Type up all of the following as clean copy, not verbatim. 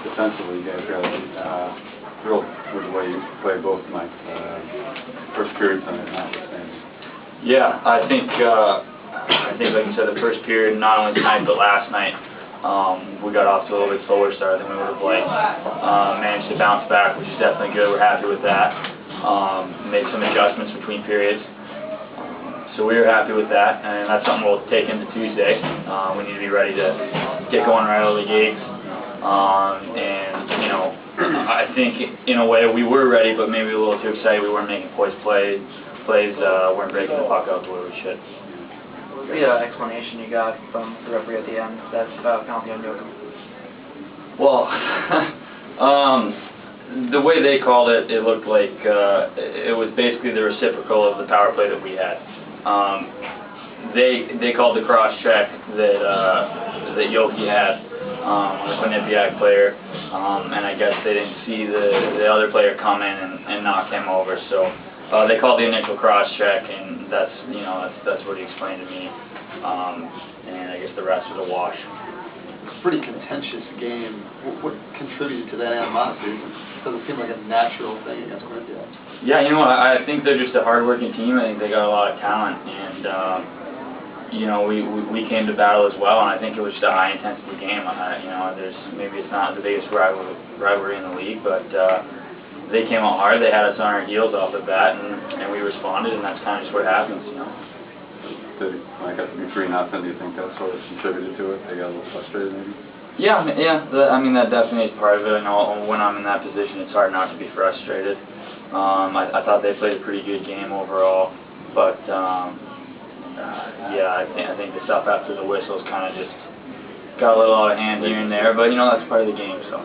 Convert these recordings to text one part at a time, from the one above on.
defensively, you guys got thrilled with the way you played both nights. First period tonight, notwithstanding. Yeah, I think like you said, the first period, not only tonight but last night, we got off to a little bit slower start than we would have liked. Managed to bounce back, which is definitely good. We're happy with that. Made some adjustments between periods. So we were happy with that, and that's something we'll take into Tuesday. We need to be ready to get going right out of the gates. And, you know, I think in a way we were ready, but maybe a little too excited. We weren't making poised plays, weren't breaking the puck out the way we should. The explanation you got from the referee at the end, that's penalty on Jokum. Well, the way they called it, it looked like it was basically the reciprocal of the power play that we had. They called the cross check that Yoki had on the Quinnipiac player, and I guess they didn't see the other player come in and knock him over. So they called the initial cross check, and that's what he explained to me. And I guess the rest was a wash. It's a pretty contentious game. What contributed to that animosity? It doesn't seem like a natural thing against Cornell. Yeah, you know what? I think they're just a hard-working team. I think they got a lot of talent, and you know, we came to battle as well. And I think it was just a high-intensity game. You know, maybe it's not the biggest rivalry in the league, but they came out hard. They had us on our heels off the bat, and we responded, and that's kind of just what happens, you know. Did it got to be 3-0? Do you think that sort of contributed to it? They got a little frustrated, maybe? Yeah. I mean, that definitely is part of it. I know when I'm in that position, it's hard not to be frustrated. I thought they played a pretty good game overall, but yeah, I think the stuff after the whistles kind of just got a little out of hand here and there. But you know, that's part of the game. So.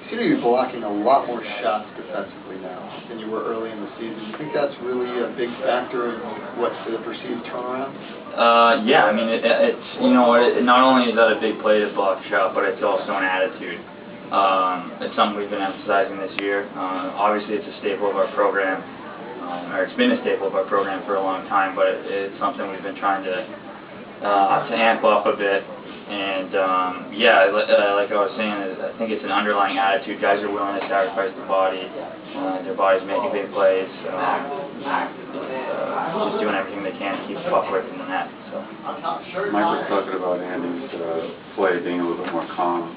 You seem to be blocking a lot more shots defensively now than you were early in the season. Do you think that's really a big factor in what's the perceived turnaround? Yeah, I mean, it's you know what? Not only is that a big play to block a shot, but it's also an attitude. It's something we've been emphasizing this year. Obviously, it's a staple of our program, or it's been a staple of our program for a long time. But it's something we've been trying to amp up a bit. And yeah, like I was saying, I think it's an underlying attitude. Guys are willing to sacrifice the body. Their body's making big plays. Just doing everything they can to keep the puck away from the net. So. Mike was talking about Andy's play being a little bit more calm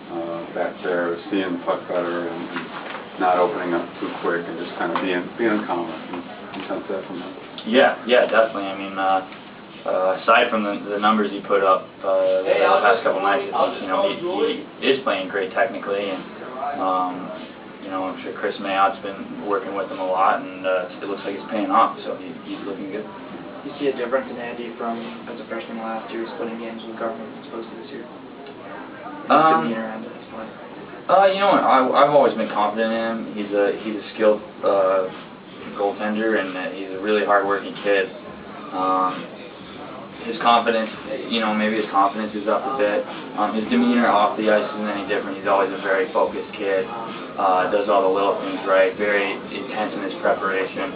back there, seeing the puck better, and not opening up too quick, and just kind of being calmer. Can you sense that from him? Yeah, definitely. I mean. Aside from the numbers he put up the past couple nights, you know, he is playing great technically, and you know, I'm sure Chris Mayott's been working with him a lot, and it looks like it's paying off. So he's looking good. You see a difference in Andy from as a freshman last year, splitting games with Garland as opposed to this year? Demeanor and his play. You know what? I've always been confident in him. He's a skilled goaltender, and he's a really hard-working kid. His confidence, you know, maybe his confidence is up a bit. His demeanor off the ice isn't any different. He's always a very focused kid. Does all the little things right. Very intense in his preparation.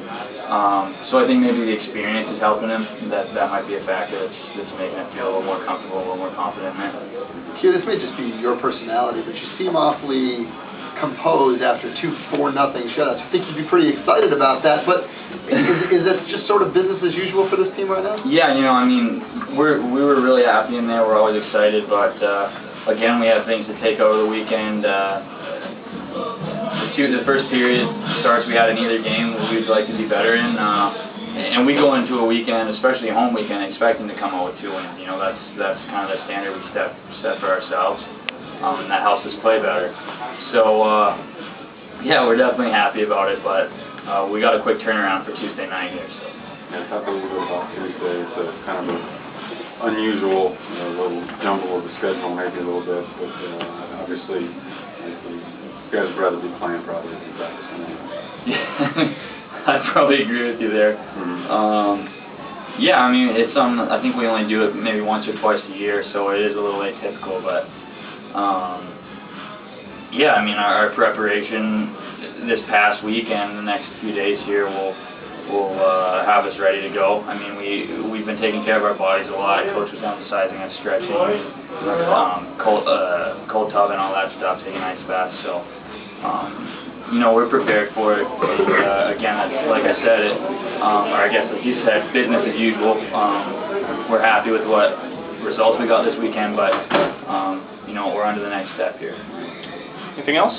So I think maybe the experience is helping him. That might be a factor that's making him feel a little more comfortable, a little more confident in it. Keir, this may just be your personality, but you seem awfully composed after 2 4-0 shutouts. I think you'd be pretty excited about that, but is that just sort of business as usual for this team right now? Yeah, you know, I mean, we were really happy in there. We're always excited, but again, we have things to take over the weekend. The first period starts we had in either game we'd like to be better in, and we go into a weekend, especially a home weekend, expecting to come out with 2 wins. You know, that's kind of the standard we set for ourselves. And that helps us play better. So, yeah, we're definitely happy about it, but we got a quick turnaround for Tuesday night here. So. Yeah, talk a little bit about Tuesday. It's a kind of an unusual, little jumble of the schedule, maybe a little bit, but obviously, you guys would rather be playing probably than practicing. Yeah, I'd probably agree with you there. Mm-hmm. Yeah, I mean, it's I think we only do it maybe once or twice a year, so it is a little atypical, but. Yeah, I mean, our preparation this past week and the next few days here will have us ready to go. I mean, we've been taking care of our bodies a lot. Coach was emphasizing on stretching, cold tub and all that stuff, taking ice baths. So, you know, we're prepared for it. Again, like I said, or I guess like you said, business as usual. We're happy with what results we got this weekend, but you know, we're on to the next step here. Anything else?